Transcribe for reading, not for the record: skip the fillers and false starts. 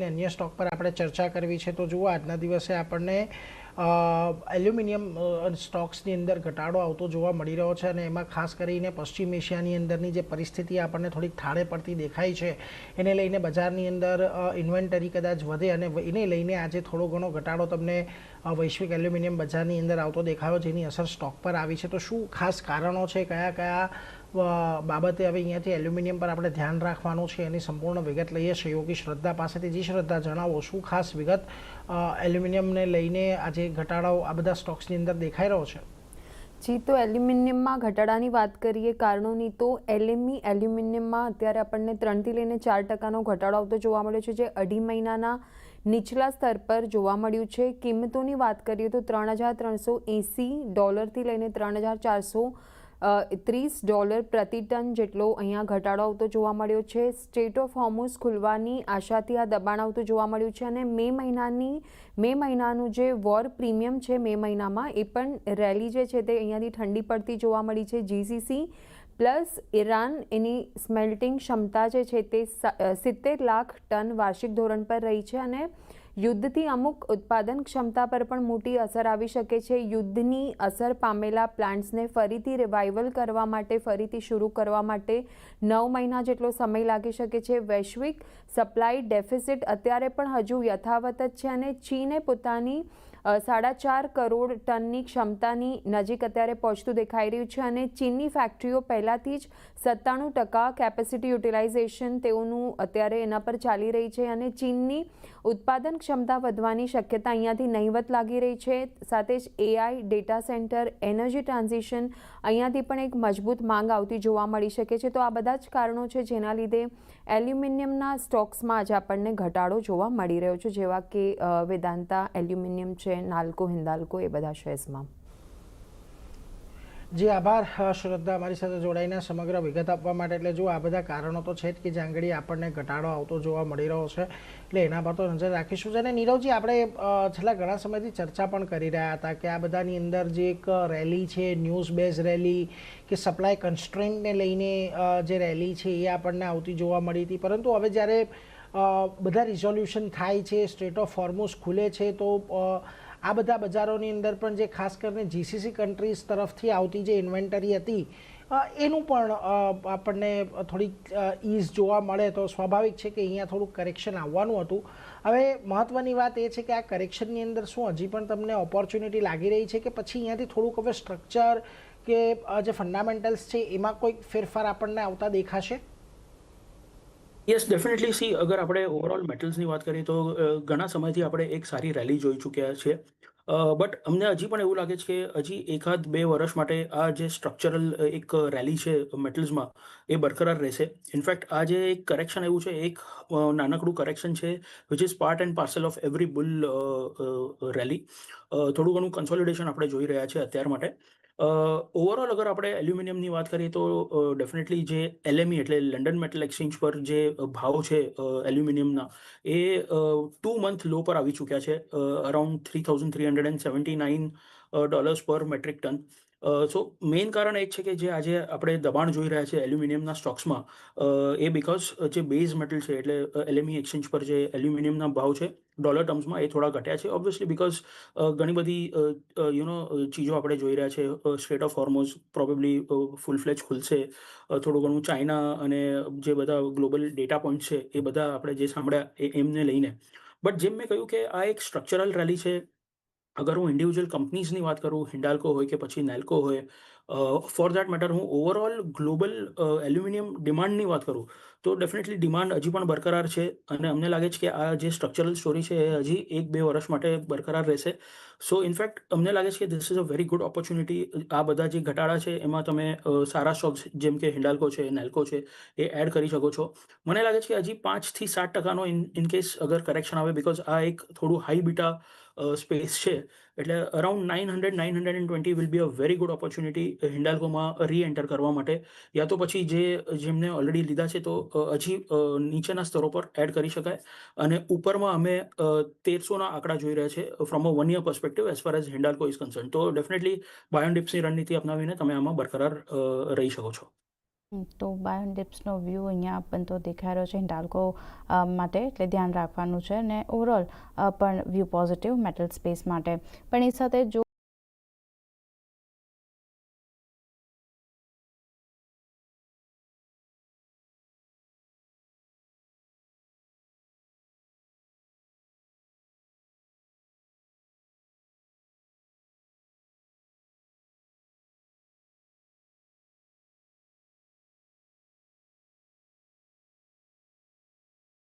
લઈને અન્ય સ્ટોક પર આપણે ચર્ચા કરવી છે. તો જુઓ, આજના દિવસે આપણને એલ્યુમિનિયમ સ્ટોક્સની અંદર ઘટાડો આવતો જોવા મળી રહ્યો છે, અને એમાં ખાસ કરીને પશ્ચિમ એશિયાની અંદરની જે પરિસ્થિતિ આપણને થોડીક થાળે પડતી દેખાય છે, એને લઈને બજારની અંદર ઇન્વેન્ટરી કદાચ વધે, અને એને લઈને આજે થોડો ઘણો ઘટાડો તમને વૈશ્વિક એલ્યુમિનિયમ બજારની અંદર આવતો દેખાયો, જેની અસર સ્ટોક પર આવી છે. તો શું ખાસ કારણો છે, કયા કયા બાબતે હવે અહીંયાથી એલ્યુમિનિયમ પર આપણે ધ્યાન રાખવાનું છે, એની સંપૂર્ણ વિગત લઈએ સહયોગી શ્રદ્ધા પાસેથી. જી શ્રદ્ધા, જણાવો શું ખાસ વિગત એલ્યુમિનિયમને લઈને આજે ઘટાડાઓ આ બધા સ્ટોક્સની અંદર દેખાઈ રહ્યો છે? જી, તો એલ્યુમિનિયમમાં ઘટાડાની વાત કરીએ કારણોની, તો એલએમઈ એલ્યુમિનિયમમાં અત્યારે આપણને 3થી લઈને 4% ઘટાડો આવતો જોવા મળ્યો છે, જે અઢી મહિનાના નીચલા સ્તર પર જોવા મળ્યું છે. કિંમતોની વાત કરીએ તો $3,380 થી લઈને $3,430 પ્રતિ ટન જેટલો અહીંયા ઘટાડો આવતો જોવા મળ્યો છે. સ્ટેટ ઓફ હોર્મુઝ ખુલવાની આશાથી આ દબાણ આવતું જોવા મળ્યું છે, અને મે મહિનાનું જે વોર પ્રીમિયમ છે મે મહિનામાં, એ પણ રેલી જે છે તે અહીંયાથી ઠંડી પડતી જોવા મળી છે. જીસીસી પ્લસ ઈરાન, એની સ્મેલ્ટિંગ ક્ષમતા જે છે તે 70 લાખ ટન વાર્ષિક ધોરણ પર રહી છે, અને યુદ્ધથી અમુક ઉત્પાદન ક્ષમતા પર પણ મોટી અસર આવી શકે છે. યુદ્ધની અસર પામેલા પ્લાન્ટ્સને ફરીથી રિવાઇવલ કરવા માટે, ફરીથી શરૂ કરવા માટે 9 મહિના જેટલો સમય લાગી શકે છે. વૈશ્વિક સપ્લાય ડેફિસિટ અત્યારે પણ હજુ યથાવત જ છે, અને ચીને પોતાની 4.5 કરોડ ટનની ક્ષમતાની નજીક અત્યારે પહોંચતું દેખાઈ રહ્યું છે, અને ચીનની ફેક્ટરીઓ પહેલાંથી જ 97% કેપેસિટી યુટિલાઇઝેશન તેઓનું અત્યારે એના પર ચાલી રહી છે, અને ચીનની ઉત્પાદન ક્ષમતા વધવાની શક્યતા અહીંયાથી નહીવત લાગી રહી છે. સાથે જ AI, data centre, energy transition, અહીંયાથી પણ એક મજબૂત માંગ આવતી જોવા મળી શકે છે. તો આ બધા જ કારણો છે જેના લીધે એલ્યુમિનિયમના સ્ટોક્સમાં આજે આપણને ઘટાડો જોવા મળી રહ્યો છે, જેવા કે વેદાંતા એલ્યુમિનિયમ છે, નાલ્કો, હિન્દાલ્કો, એ બધા શેર્સમાં. જી આભાર શ્રદ્ધા, અમારી સાથે જોડાઈને સમગ્ર વિગત આપવા માટે. એટલે જો આ બધા કારણો તો છે જ કે જ્યાં આગળ આપણને ઘટાડો આવતો જોવા મળી રહ્યો છે, એટલે એના પર તો નજર રાખીશું. અને નીરવજી, આપણે છેલ્લા ઘણા સમયથી ચર્ચા પણ કરી રહ્યા હતા કે આ બધાની અંદર જે એક રેલી છે, ન્યૂઝ બેઝ રેલી કે સપ્લાય કન્સ્ટ્રેન્ટને લઈને જે રેલી છે એ આપણને આવતી જોવા મળી હતી, પરંતુ હવે જ્યારે બધા રિઝોલ્યુશન થાય છે, સ્ટેટ ઓફ હોર્મુઝ ખુલે છે, તો આ બધા બજારોની અંદર પણ જે ખાસ કરીને જીસીસી કન્ટ્રીઝ તરફથી આવતી જે ઇન્વેન્ટરી હતી એનું પણ આપણને થોડીક ઇઝ જોવા મળે, તો સ્વાભાવિક છે કે અહીંયા થોડુંક કરેક્શન આવવાનું હતું. હવે મહત્ત્વની વાત એ છે કે આ કરેક્શનની અંદર શું હજી પણ તમને ઓપોર્ચ્યુનિટી લાગી રહી છે, કે પછી અહીંયાથી થોડુંક હવે સ્ટ્રક્ચર કે જે ફંડામેન્ટલ્સ છે એમાં કોઈ ફેરફાર આપણને આવતા દેખાશે? Yes, definitely. સી, અગર આપણે ઓવરઓલ મેટલ્સની વાત કરીએ તો ઘણા સમયથી આપણે એક સારી રેલી જોઈ ચૂક્યા છે, બટ અમને હજી પણ એવું લાગે છે કે હજી 1-2 વર્ષ માટે આ જે સ્ટ્રક્ચરલ એક રેલી છે મેટલ્સમાં, એ બરકરાર રહેશે. ઇનફેક્ટ આ જે એક કરેક્શન આવ્યું છે, એક નાનકડું કરેક્શન છે, which is part and parcel of every bull rally. થોડું ઘણું કન્સોલિડેશન આપણે જોઈ રહ્યા છે અત્યાર માટે. ઓવરઓલ અગર આપણે એલ્યુમિનિયમની વાત કરીએ તો ડેફિનેટલી જે એલએમઈ એટલે લંડન મેટલ એક્સચેન્જ પર જે ભાવ છે એલ્યુમિનિયમના, એ 2 મંથ લો પર આવી ચૂક્યા છે, અરાઉન્ડ $3,379 પર મેટ્રિક ટન. સો મેઇન કારણ એ છે કે જે આજે આપણે દબાણ જોઈ રહ્યા છે એલ્યુમિનિયમના સ્ટોક્સમાં, એ બિકોઝ જે બેઝ મેટલ છે એટલે એલએમઈ એક્સચેન્જ પર જે એલ્યુમિનિયમના ભાવ છે ડોલર ટર્મ્સમાં, એ થોડા ઘટ્યા છે. ઓબ્વિયસલી બિકોઝ ઘણી બધી ચીજો આપણે જોઈ રહ્યા છે. Strait of Hormuz probably full fledge ખુલશે, થોડું ઘણું ચાઇના અને જે બધા ગ્લોબલ ડેટા પોઈન્ટ છે એ બધા આપણે જે સાંભળ્યા એમને લઈને. બટ જેમ મેં કહ્યું કે આ એક સ્ટ્રક્ચરલ રેલી છે. અગર હું ઇન્ડિવિજ્યુઅલ કંપનીઝની વાત કરું, હિન્ડાલ્કો હોય કે પછી નેલ્કો હોય, ફોર દેટ મેટર હું ઓવરઓલ ગ્લોબલ એલ્યુમિનિયમ ડિમાન્ડની વાત કરું તો ડેફિનેટલી ડિમાન્ડ હજી પણ બરકરાર છે, અને અમને લાગે છે કે આ જે સ્ટ્રક્ચરલ સ્ટોરી છે એ હજી 1-2 વર્ષ માટે બરકરાર રહેશે. સો ઇનફેક્ટ અમને લાગે છે કે this is a very good opportunity. આ બધા જે ઘટાડા છે એમાં તમે સારા સ્ટોક્સ જેમ કે હિન્ડાલ્કો છે, નેલ્કો છે, એ એડ કરી શકો છો. મને લાગે છે કે હજી 5-7% ઇન કેસ અગર કરેક્શન આવે, બિકોઝ આ એક થોડું હાઈ બીટા સ્પેસ છે, એટલે around 900-920 will be a very good opportunity હિન્ડાલ્કોમાં રીએન્ટર કરવા માટે. યા તો પછી જેમને ઓલરેડી લીધા છે તો હજી નીચેના સ્તરો પર એડ કરી શકાય. અને ઉપરમાં અમે 1300ના આંકડા જોઈ રહ્યા છે from a 1 year perspective as far as Hindalco is concern. તો ડેફિનેટલી બાય એન્ડ ડિપ્સની રણનીતિ અપનાવીને તમે આમાં બરકરાર રહી શકો છો. તો બાયોડિપ્સનો વ્યૂ અહીંયા બનતો દેખાઈ રહ્યો છે હિન્ડાલ્કો માટે, એટલે ધ્યાન રાખવાનું છે. અને ઓવરઓલ પણ વ્યૂ પોઝિટિવ મેટલ સ્પેસ માટે. પણ એ સાથે જો